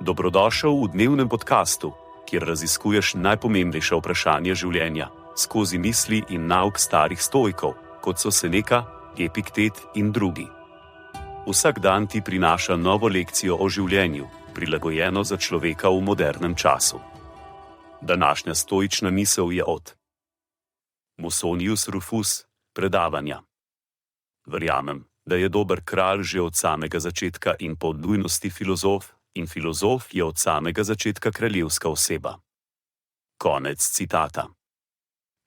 Dobrodošel v dnevnem podkastu, kjer raziskuješ najpomembnejša vprašanja življenja skozi misli in nauk starih stoikov, kot so Seneca, Epiktet in drugi. Vsak dan ti prinaša novo lekcijo o življenju, prilagojeno za človeka v modernem času. Današnja stoična misel je od Musonius Rufus, predavanja. Verjamem, da je dober kralj že od samega začetka in po nujnosti filozof, in filozof je od samega začetka kraljevska oseba. Konec citata.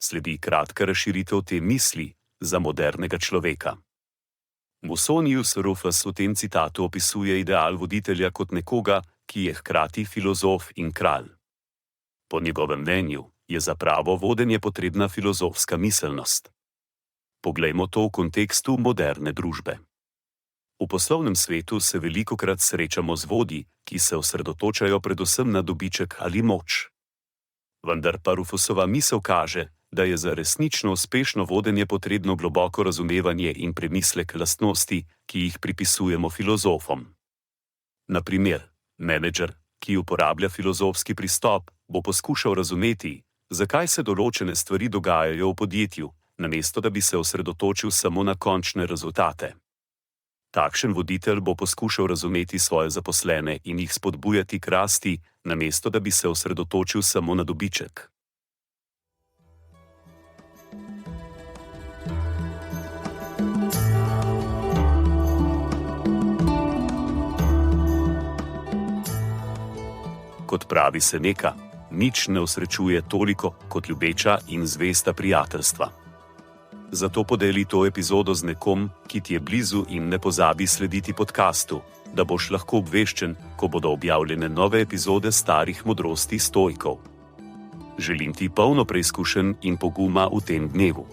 Sledi kratka razširitev te misli za modernega človeka. Musonius Rufus v tem citatu opisuje ideal voditelja kot nekoga, ki je hkrati filozof in kralj. Po njegovem mnenju je za pravo vodenje potrebna filozofska miselnost. Poglejmo to v kontekstu moderne družbe. V poslovnem svetu se velikokrat srečamo z vodji, ki se osredotočajo predvsem na dobiček ali moč. Vendar pa Rufusova misel kaže, da je za resnično uspešno vodenje potrebno globoko razumevanje in premislek lastnosti, ki jih pripisujemo filozofom. Na primer, menedžer, ki uporablja filozofski pristop, bo poskušal razumeti, zakaj se določene stvari dogajajo v podjetju, namesto da bi se osredotočil samo na končne rezultate. Takšen voditelj bo poskušal razumeti svoje zaposlene in jih spodbujati k rasti, namesto da bi se osredotočil samo na dobiček. Kot pravi Seneca, nič ne osrečuje toliko kot ljubeča in zvesta prijateljstva. Zato podeli to epizodo z nekom, ki ti je blizu in ne pozabi slediti podkastu, da boš lahko obveščen, ko bodo objavljene nove epizode starih modrosti stoikov. Želim ti polno preizkušenj in poguma v tem dnevu.